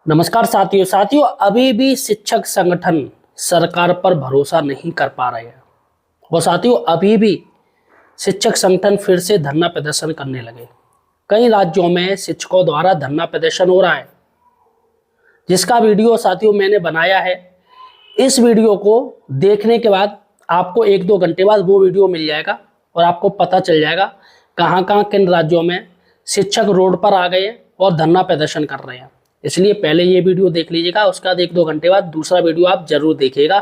नमस्कार साथियों अभी भी शिक्षक संगठन सरकार पर भरोसा नहीं कर पा रहे हैं और साथियों अभी भी शिक्षक संगठन फिर से धरना प्रदर्शन करने लगे। कई राज्यों में शिक्षकों द्वारा धरना प्रदर्शन हो रहा है, जिसका वीडियो साथियों मैंने बनाया है। इस वीडियो को देखने के बाद आपको 1-2 घंटे बाद वो वीडियो मिल जाएगा और आपको पता चल जाएगा कहाँ कहाँ किन राज्यों में शिक्षक रोड पर आ गए और धरना प्रदर्शन कर रहे हैं। इसलिए पहले ये वीडियो देख लीजिएगा, उसके बाद 1-2 घंटे बाद दूसरा वीडियो आप जरूर देखिएगा,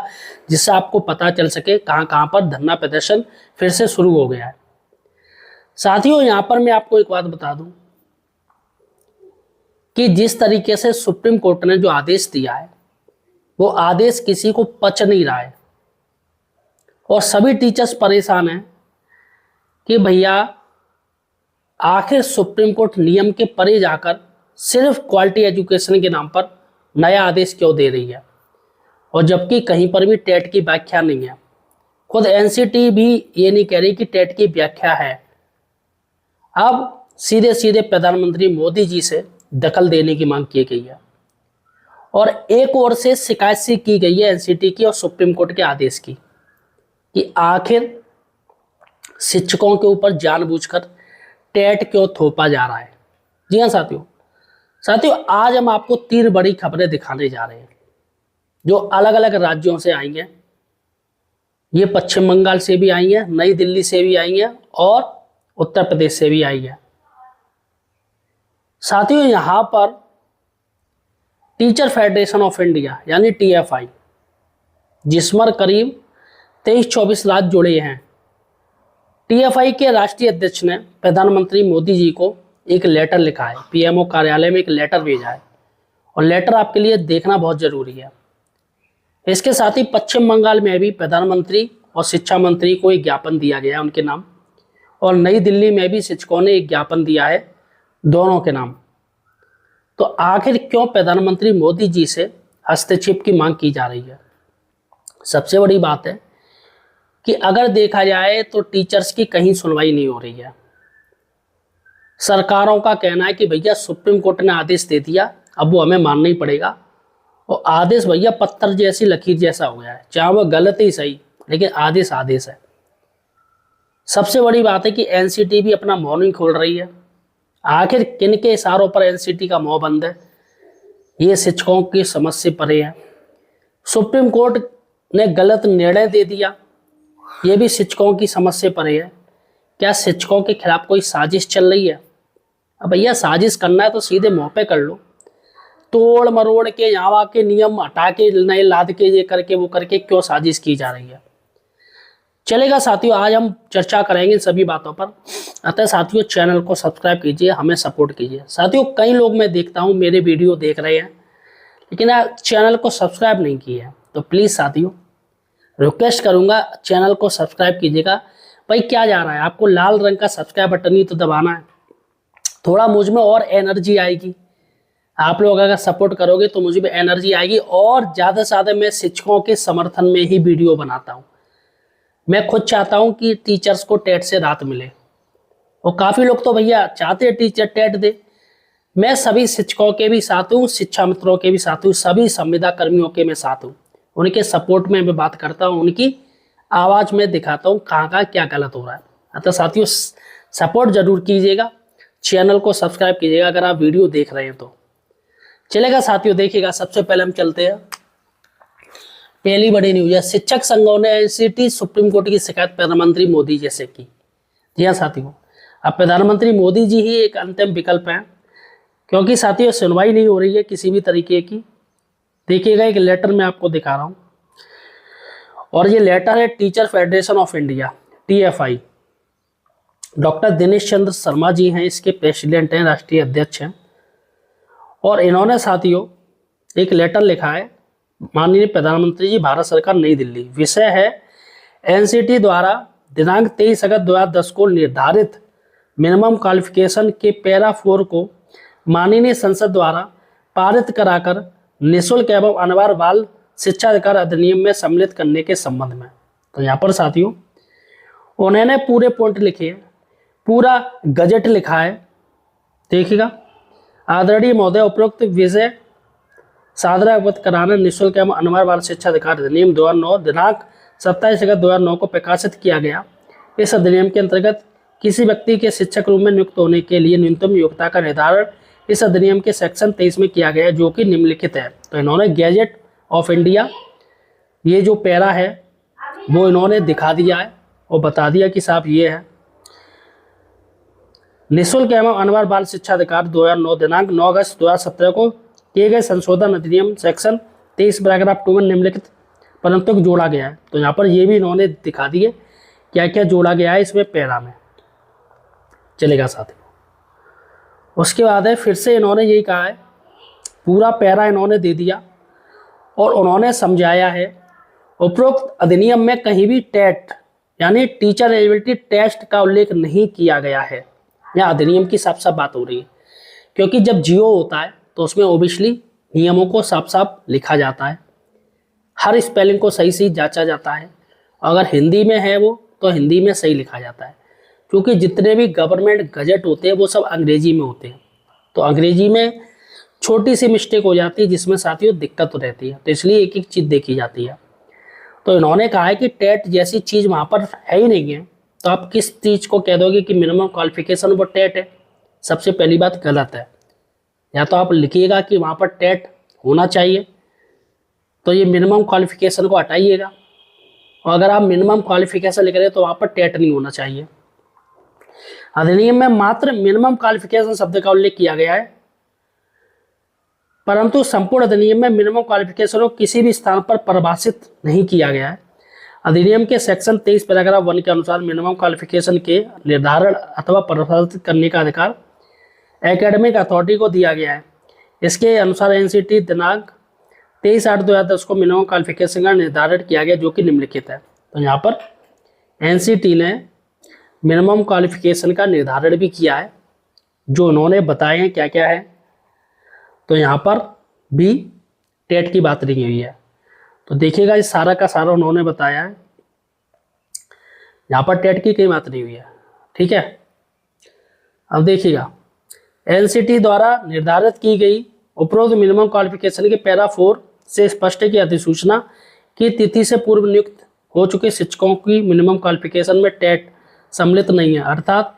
जिससे आपको पता चल सके कहाँ कहाँ पर धरना प्रदर्शन फिर से शुरू हो गया है। साथियों यहाँ पर मैं आपको एक बात बता दूं कि जिस तरीके से सुप्रीम कोर्ट ने जो आदेश दिया है वो आदेश किसी को पच नहीं रहा है और सभी टीचर्स परेशान हैं कि भैया आखिर सुप्रीम कोर्ट नियम के परे जाकर सिर्फ क्वालिटी एजुकेशन के नाम पर नया आदेश क्यों दे रही है, और जबकि कहीं पर भी टेट की व्याख्या नहीं है। खुद एनसीटी भी ये नहीं कह रही कि टेट की व्याख्या है। अब सीधे सीधे प्रधानमंत्री मोदी जी से दखल देने की मांग की गई है और एक ओर से शिकायत सी की गई है एनसीटी की और सुप्रीम कोर्ट के आदेश की कि आखिर शिक्षकों के ऊपर जानबूझकर टेट क्यों थोपा जा रहा है। जी हाँ साथियों आज हम आपको 3 बड़ी खबरें दिखाने जा रहे हैं जो अलग अलग राज्यों से आई हैं। ये पश्चिम बंगाल से भी आई हैं, नई दिल्ली से भी आई हैं और उत्तर प्रदेश से भी आई है। साथियों यहां पर टीचर फेडरेशन ऑफ इंडिया यानी टीएफआई, जिसमें करीब 23-24 राज्य जुड़े हैं, टीएफआई के राष्ट्रीय अध्यक्ष ने प्रधानमंत्री मोदी जी को एक लेटर लिखा है, पीएमओ कार्यालय में एक लेटर भेजा है और लेटर आपके लिए देखना बहुत जरूरी है। इसके साथ ही पश्चिम बंगाल में भी प्रधानमंत्री और शिक्षा मंत्री को एक ज्ञापन दिया गया है उनके नाम, और नई दिल्ली में भी शिक्षकों ने एक ज्ञापन दिया है दोनों के नाम। तो आखिर क्यों प्रधानमंत्री मोदी जी से हस्तक्षेप की मांग की जा रही है? सबसे बड़ी बात है कि अगर देखा जाए तो टीचर्स की कहीं सुनवाई नहीं हो रही है। सरकारों का कहना है कि भैया सुप्रीम कोर्ट ने आदेश दे दिया, अब वो हमें मानना ही पड़ेगा, और आदेश भैया पत्थर जैसी लकीर जैसा हो गया है, चाहे वो गलत ही सही, लेकिन आदेश आदेश है। सबसे बड़ी बात है कि एनसीटी भी अपना मुंह नहीं खोल रही है। आखिर किन के इशारों पर एनसीटी का मुंह बंद है? ये शिक्षकों की समझ से परे है। सुप्रीम कोर्ट ने गलत निर्णय दे दिया, ये भी शिक्षकों की समझ से परे है। क्या शिक्षकों के खिलाफ कोई साजिश चल रही है? अब भैया साजिश करना है तो सीधे मुंह पे कर लो, तोड़ मरोड़ के यहाँ के नियम हटा के नए लाद के ये करके वो करके क्यों साजिश की जा रही है? चलेगा साथियों, आज हम चर्चा करेंगे इन सभी बातों पर। अतः साथियों चैनल को सब्सक्राइब कीजिए, हमें सपोर्ट कीजिए। साथियों कई लोग मैं देखता हूँ मेरे वीडियो देख रहे हैं लेकिन चैनल को सब्सक्राइब नहीं किए हैं, तो प्लीज़ साथियों रिक्वेस्ट करूँगा चैनल को सब्सक्राइब कीजिएगा। भाई क्या जा रहा है, आपको लाल रंग का सब्सक्राइब बटन ही तो दबाना है, थोड़ा मुझ में और एनर्जी आएगी। आप लोग अगर सपोर्ट करोगे तो मुझे भी एनर्जी आएगी और ज़्यादा से ज़्यादा मैं शिक्षकों के समर्थन में ही वीडियो बनाता हूँ। मैं खुद चाहता हूँ कि टीचर्स को टेट से राहत मिले, और काफ़ी लोग तो भैया चाहते हैं टीचर टेट दे। मैं सभी शिक्षकों के भी साथ हूँ, शिक्षा मित्रों के भी साथ हूँ, सभी संविदा कर्मियों के मैं साथ हूँ। उनके सपोर्ट में मैं बात करता हूँ, उनकी आवाज़ में दिखाता हूँ कहाँ कहाँ क्या गलत हो रहा है। अतः साथियों सपोर्ट जरूर कीजिएगा, चैनल को सब्सक्राइब कीजिएगा अगर आप वीडियो देख रहे हैं तो। चलेगा साथियों, देखिएगा सबसे पहले हम चलते हैं, पहली बड़ी न्यूज है, शिक्षक संघों ने एनसीटी सुप्रीम कोर्ट की शिकायत प्रधानमंत्री मोदी जी से की। जी हाँ साथियों, अब प्रधानमंत्री मोदी जी ही एक अंतिम विकल्प है, क्योंकि साथियों सुनवाई नहीं हो रही है किसी भी तरीके की। देखिएगा एक लेटर मैं आपको दिखा रहा हूँ, और ये लेटर है teacher federation of India TFI. Doctor Dinesh Chandra Sharma ji हैं, इसके प्रेसिडेंट हैं, राष्ट्रीय अध्यक्ष हैं, और इन्होंने साथियों एक लेटर लिखा है माननीय प्रधानमंत्री जी, भारत सरकार, नई दिल्ली। विषय है एनसीटी द्वारा दिनांक 23 अगस्त 2010 को निर्धारित मिनिमम क्वालिफिकेशन के पैरा 4 को माननीय संसद द्वारा पारित कराकर निःशुल्क एवं अनिवार्य बाल शिक्षा अधिकार अधिनियम में सम्मिलित करने के संबंध में। तो यहाँ पर साथियों उन्होंने पूरे पॉइंट लिखे हैं, पूरा गजट लिखा है। देखिएगा, आदरणीय महोदय, उपरोक्त विषय सादरा अवगत कराना निःशुल्क एवं अनिवार्य बाल शिक्षा अधिकार अधिनियम 2009 दिनांक 27 अगस्त 2009 को प्रकाशित किया गया। इस अधिनियम के अंतर्गत किसी व्यक्ति के शिक्षक रूप में नियुक्त होने के लिए न्यूनतम योग्यता का निर्धारण इस अधिनियम के सेक्शन 23 में किया गया है, जो कि निम्नलिखित है। तो इन्होंने गैजेट ऑफ इंडिया ये जो पैरा है वो इन्होंने दिखा दिया है और बता दिया कि साहब ये है। निःशुल्क एवं अनिवार्य बाल शिक्षा अधिकार 2009 दिनांक 9 अगस्त 2017 को किए गए संशोधन अधिनियम सेक्शन 23 पैराग्राफ 2 में निम्नलिखित परंतु जोड़ा गया है। तो यहाँ पर ये भी इन्होंने दिखा दिए क्या क्या जोड़ा गया है इसमें पैरा में, चलेगा साथियों। उसके बाद है फिर से इन्होंने यही कहा है, पूरा पैरा इन्होंने दे दिया और उन्होंने समझाया है उपरोक्त अधिनियम में कहीं भी टेट यानी टीचर एलिजिबिलिटी टेस्ट का उल्लेख नहीं किया गया है। यहाँ अधिनियम की साफ साफ बात हो रही है, क्योंकि जब जियो होता है तो उसमें ओबियसली नियमों को साफ साफ लिखा जाता है, हर स्पेलिंग को सही सही जांचा जाता है। अगर हिंदी में है वो तो हिंदी में सही लिखा जाता है, क्योंकि जितने भी गवर्नमेंट गजट होते हैं वो सब अंग्रेजी में होते हैं। तो अंग्रेजी में छोटी सी मिस्टेक हो जाती है जिसमें साथियों दिक्कत रहती है, तो इसलिए एक एक चीज़ देखी जाती है। तो इन्होंने कहा है कि टेट जैसी चीज़ वहाँ पर है ही नहीं है, तो आप किस चीज़ को कह दोगे कि मिनिमम क्वालिफिकेशन वो टेट है। सबसे पहली बात गलत है। या तो आप लिखिएगा कि वहाँ पर टेट होना चाहिए, तो ये मिनिमम क्वालिफिकेशन को हटाइएगा, और अगर आप मिनिमम क्वालिफिकेशन लिख रहे हैं तो वहाँ पर टेट नहीं होना चाहिए। अधिनियम में मात्र मिनिमम क्वालिफिकेशन शब्द का उल्लेख किया गया है, परंतु संपूर्ण अधिनियम में मिनिमम क्वालिफिकेशन को किसी भी स्थान पर परिभाषित नहीं किया गया है। अधिनियम के सेक्शन 23 पैराग्राफ 1 के अनुसार मिनिमम क्वालिफिकेशन के निर्धारण अथवा परिभाषित करने का अधिकार एकेडमिक अथॉरिटी को दिया गया है। इसके अनुसार एनसीटी दिनांक 23/8/2010 को मिनिमम क्वालिफिकेशन का निर्धारण किया गया, जो कि निम्नलिखित है। तो यहाँ पर एनसीटी ने मिनिमम क्वालिफिकेशन का निर्धारण भी किया है, जो उन्होंने बताए हैं क्या क्या है। तो यहाँ पर भी टेट की बात नहीं हुई है, तो देखिएगा इस सारा का सारा उन्होंने बताया है, यहाँ पर टेट की कोई बात नहीं हुई है। ठीक है, अब देखिएगा एनसीटी द्वारा निर्धारित की गई उपरोक्त मिनिमम क्वालिफिकेशन के पैरा 4 से स्पष्ट है कि अधिसूचना की तिथि से पूर्व नियुक्त हो चुके शिक्षकों की मिनिमम क्वालिफिकेशन में टेट सम्मिलित नहीं है, अर्थात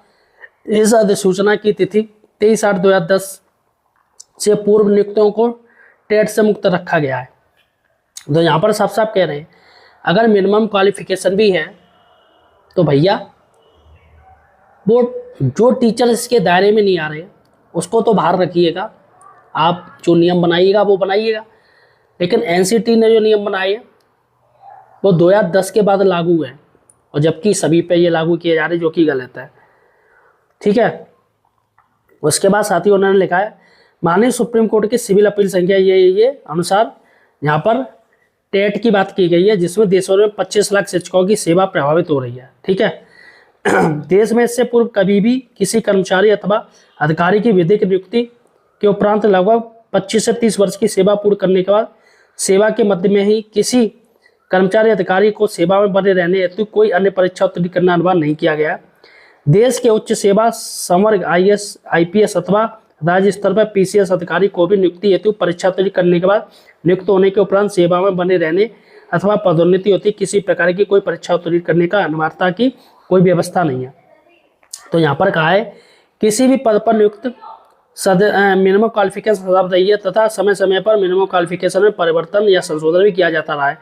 इस अधिसूचना की तिथि 23/8/2010 से पूर्व नियुक्तों को टेट से मुक्त रखा गया है। तो यहाँ पर साफ साफ कह रहे हैं अगर मिनिमम क्वालिफिकेशन भी है तो भैया वो जो टीचर इसके दायरे में नहीं आ रहे उसको तो बाहर रखिएगा, आप जो नियम बनाइएगा वो बनाइएगा। लेकिन एनसीटी ने जो नियम बनाए हैं वो 2010 के बाद लागू है, और जबकि सभी पे ये लागू किए जा रहे, जो कि गलत है। ठीक है, उसके बाद साथ ही उन्होंने लिखा है माननीय सुप्रीम कोर्ट की सिविल अपील संख्या ये अनुसार यहाँ पर टेट की बात की गई है, जिसमें देशभर में 25 लाख शिक्षकों की सेवा प्रभावित हो रही है। ठीक है, देश में इससे पूर्व कभी भी किसी कर्मचारी अथवा अधिकारी की विधिक नियुक्ति के उपरांत लगभग 25 से 30 वर्ष की सेवा पूर्ण करने के बाद सेवा के मध्य में ही किसी कर्मचारी अधिकारी को सेवा में बने रहने हेतु कोई अन्य परीक्षा उत्तीर्ण करना अनिवार्य नहीं किया गया। देश के उच्च सेवा संवर्ग IAS IPS अथवा राज्य स्तर पर PCS अधिकारी को भी नियुक्ति हेतु परीक्षा उत्तीर्ण करने के बाद नियुक्त होने के उपरांत सेवा में बने रहने अथवा पदोन्नति होती किसी प्रकार की कोई परीक्षा उत्तीर्ण करने का अनिवार्यता की कोई व्यवस्था नहीं है। तो यहाँ पर कहा है किसी भी पद पर नियुक्त मिनिमम क्वालिफिकेशन सदा रही है तथा समय समय पर मिनिमम क्वालिफिकेशन में परिवर्तन या संशोधन भी किया जाता रहा है,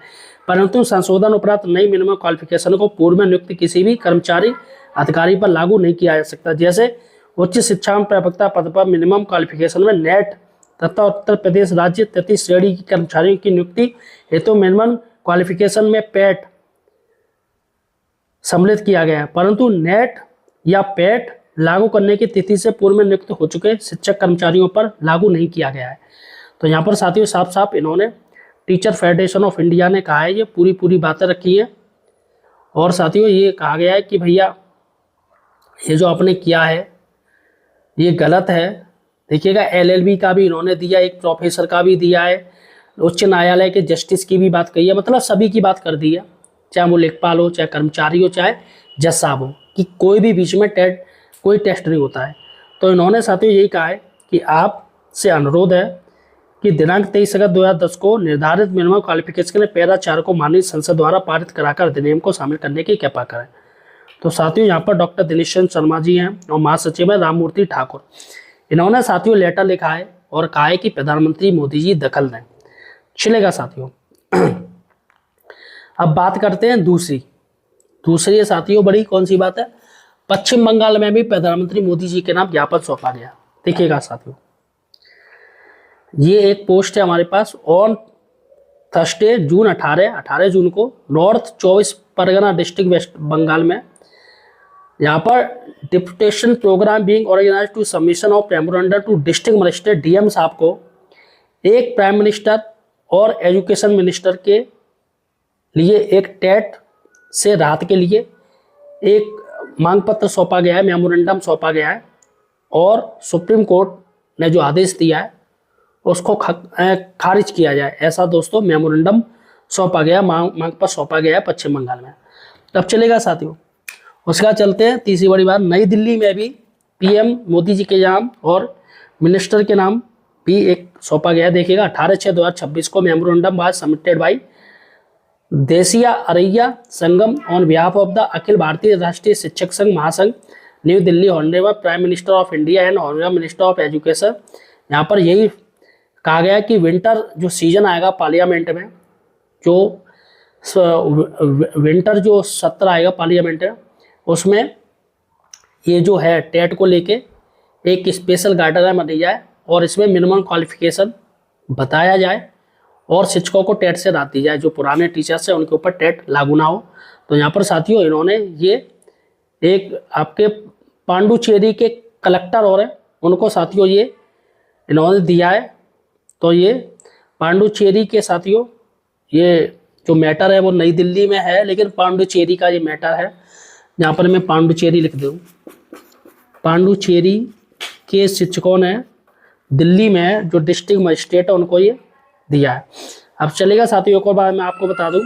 परंतु संशोधन उपरांत नई मिनिमम क्वालिफिकेशन को पूर्व में नियुक्त किसी भी कर्मचारी अधिकारी पर लागू नहीं किया जा सकता। जैसे उच्च शिक्षा में प्रवक्ता पद पर मिनिमम क्वालिफिकेशन में नेट तथा उत्तर प्रदेश राज्य तृतीय श्रेणी के कर्मचारियों की नियुक्ति हेतु मिनिमम क्वालिफिकेशन में पैट सम्मिलित किया गया है, परंतु नेट या पैट लागू करने की तिथि से पूर्व में नियुक्त हो चुके शिक्षक कर्मचारियों पर लागू नहीं किया गया है। तो यहाँ पर साथियों साफ साफ इन्होंने टीचर फेडरेशन ऑफ इंडिया ने कहा है, ये पूरी बातें रखी है। और साथियों ये कहा गया है कि भैया ये जो आपने किया है ये गलत है। देखिएगा LLB का भी इन्होंने दिया, एक प्रोफेसर का भी दिया है, उच्च न्यायालय के जस्टिस की भी बात कही है, मतलब सभी की बात कर दी है, चाहे वो लेखपाल हो, चाहे कर्मचारी हो, चाहे जज साहब हो, कि कोई भी बीच में कोई टेस्ट नहीं होता है। तो इन्होंने साथियों यही कहा है कि आपसे अनुरोध है कि दिनांक 23 अगस्त 2010 को निर्धारित मिनिमम क्वालिफिकेशन के लिए पैरा 4 को माननीय संसद द्वारा पारित कराकर अधिनियम को शामिल करने की कृपा करें। तो साथियों यहाँ पर डॉक्टर दिनेश चंद्र शर्मा जी हैं और महासचिव है राममूर्ति ठाकुर। इन्होंने साथियों लेटर लिखा है और कहा है कि प्रधानमंत्री मोदी जी दखल दें। चलेगा साथियों। अब बात करते हैं दूसरी है साथियों, बड़ी कौन सी बात है, पश्चिम बंगाल में भी प्रधानमंत्री मोदी जी के नाम ज्ञापन सौंपा गया। देखिएगा साथियों, ये एक पोस्ट है हमारे पास ऑन थर्सडे जून 18 जून को north 24 Pargana district West Bengal में यहाँ पर deputation program being organise to submission of memorandum to district magistrate DM साहब को एक प्राइम मिनिस्टर और एजुकेशन मिनिस्टर के लिए एक टेट से राहत के लिए एक मांग पत्र सौंपा गया है, मेमोरेंडम सौंपा गया है और सुप्रीम कोर्ट ने जो आदेश दिया है उसको खारिज किया जाए, ऐसा दोस्तों मेमोरेंडम सौंपा गया, मांग पर सौंपा गया है पश्चिम बंगाल में। तब चलेगा साथियों, उसके बाद चलते हैं तीसरी बड़ी बात, नई दिल्ली में भी पीएम मोदी जी के नाम और मिनिस्टर के नाम भी एक सौंपा गया है। देखिएगा 18/6/2026 को memorandum was submitted by Desiya Araiya Sangam on behalf of the Akhil Bharatiya Rashtriya Shikshak Sangh Mahasangh new Delhi honourable prime minister of India and honourable minister of education. यहाँ पर यही कहा गया कि विंटर जो सीजन आएगा पार्लियामेंट में, जो विंटर जो सत्र आएगा पार्लियामेंट में, उसमें ये जो है टेट को लेके एक स्पेशल गाइडलाइन बनाई जाए और इसमें मिनिमम क्वालिफिकेशन बताया जाए और शिक्षकों को टेट से राहत दी जाए। जो पुराने टीचर्स हैं उनके ऊपर टेट लागू ना हो। तो यहाँ पर साथियों इन्होंने ये एक आपके पांडुचेरी के कलेक्टर और हैं उनको साथियों ये इन्होंने दिया है। तो ये पांडुचेरी के साथियों ये जो मैटर है वो नई दिल्ली में है, लेकिन पांडुचेरी का ये मैटर है। यहाँ पर मैं पांडुचेरी लिख दूँ, पांडुचेरी के शिक्षकों ने दिल्ली में जो डिस्ट्रिक्ट मजिस्ट्रेट है उनको ये दिया है। अब चलेगा साथियों एक और बात मैं आपको बता दूं,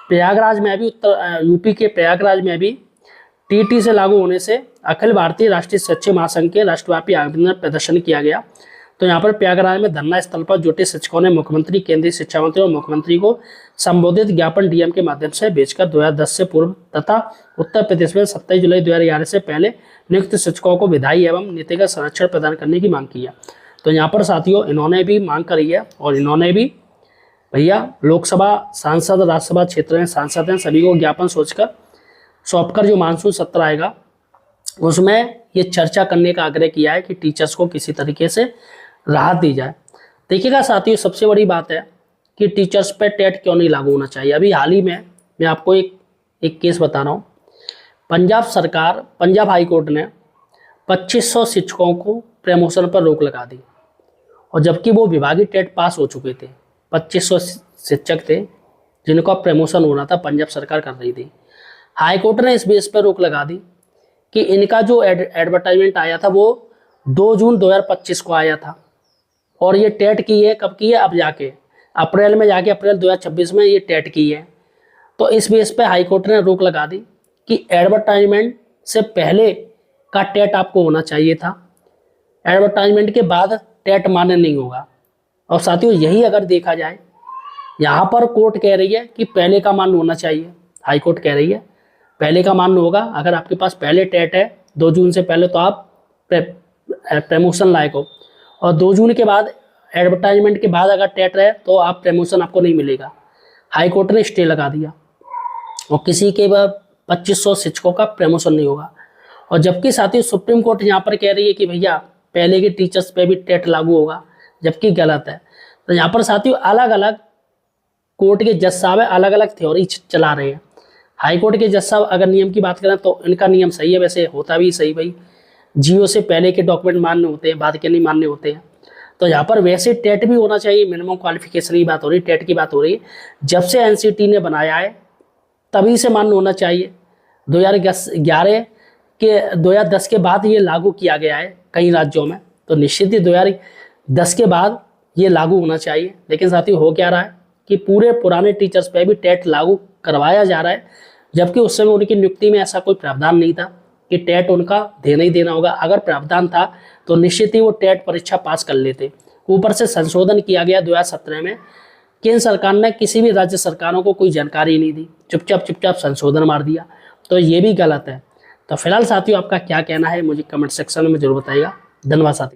प्रयागराज में भी यूपी के प्रयागराज में भी टीटी से लागू होने से अखिल भारतीय राष्ट्रीय शिक्षक महासंघ के राष्ट्रव्यापी आंदोलन प्रदर्शन किया गया। तो यहाँ पर प्रयागराज में धरना स्थल पर जुटे शिक्षकों ने मुख्यमंत्री, केंद्रीय शिक्षा मंत्री और मुख्यमंत्री को संबोधित ज्ञापन डीएम के माध्यम से भेजकर 2010 से पूर्व तथा उत्तर प्रदेश में 27 जुलाई 2011 से पहले नियुक्त शिक्षकों को विधायी एवं नीतिगत संरक्षण प्रदान करने की मांग की है। तो यहाँ पर साथियों इन्होंने भी मांग करी है और इन्होंने भी भैया लोकसभा सांसद, राज्यसभा क्षेत्र में सांसद हैं, सभी को ज्ञापन सौंपकर जो मानसून सत्र आएगा उसमें ये चर्चा करने का आग्रह किया है कि टीचर्स को किसी तरीके से राहत दी जाए। देखिएगा साथियों सबसे बड़ी बात है कि टीचर्स पे टेट क्यों नहीं लागू होना चाहिए। अभी हाल ही में मैं आपको एक केस बता रहा हूँ। पंजाब हाई कोर्ट ने 2500 शिक्षकों को प्रमोशन पर रोक लगा दी और जबकि वो विभागीय टेट पास हो चुके थे। 2500 शिक्षक थे जिनको अब प्रमोशन होना था, पंजाब सरकार कर रही थी। हाई कोर्ट ने इस बेस पर रोक लगा दी कि इनका जो एडवर्टाइजमेंट आया था वो 2 जून 2025 को आया था और ये टेट की है, कब की है, अब जाके अप्रैल में जाके अप्रैल 2026 में ये टेट की है। तो इस बेस पे हाई कोर्ट ने रोक लगा दी कि एडवर्टाइजमेंट से पहले का टेट आपको होना चाहिए था, एडवर्टाइजमेंट के बाद टेट मान्य नहीं होगा। और साथियों यही अगर देखा जाए, यहाँ पर कोर्ट कह रही है कि पहले का मान्य होना चाहिए, हाई कोर्ट कह रही है पहले का मान्य होगा। अगर आपके पास पहले टेट है 2 जून से पहले तो आप प्रमोशन लायक हो, और 2 जून के बाद एडवर्टाइजमेंट के बाद अगर टेट रहे तो आप प्रमोशन आपको नहीं मिलेगा। हाई कोर्ट ने स्टे लगा दिया और किसी के 2500 शिक्षकों का प्रमोशन नहीं होगा। और जबकि साथियों सुप्रीम कोर्ट यहाँ पर कह रही है कि भैया पहले के टीचर्स पे भी टेट लागू होगा, जबकि गलत है। तो यहाँ पर साथियों अलग अलग कोर्ट के जज साहब है, अलग अलग थ्योरी चला रहे हैं। हाई कोर्ट के जज साहब अगर नियम की बात करें तो इनका नियम सही है, वैसे होता भी सही भाई, जियो से पहले के डॉक्यूमेंट मान्य होते हैं, बाद के नहीं मान्य होते हैं। तो यहाँ पर वैसे टेट भी होना चाहिए, मिनिमम क्वालिफिकेशन की बात हो रही है, टेट की बात हो रही है। जब से एनसीटी ने बनाया है तभी से मान्य होना चाहिए। 2010 के बाद ये लागू किया गया है कई राज्यों में, तो निश्चित ही 2010 के बाद ये लागू होना चाहिए। लेकिन साथियों हो क्या रहा है कि पूरे पुराने टीचर्स पे भी टेट लागू करवाया जा रहा है, जबकि उस समय उनकी नियुक्ति में ऐसा कोई प्रावधान नहीं था कि टेट उनका देना ही देना होगा। अगर प्रावधान था तो निश्चित ही वो टेट परीक्षा पास कर लेते, ऊपर से संशोधन किया गया 2017 में। केंद्र सरकार ने किसी भी राज्य सरकारों को कोई जानकारी नहीं दी, चुपचाप संशोधन मार दिया, तो ये भी गलत है। तो फिलहाल साथियों आपका क्या कहना है मुझे कमेंट सेक्शन में जरूर बताइएगा। धन्यवाद साथियों।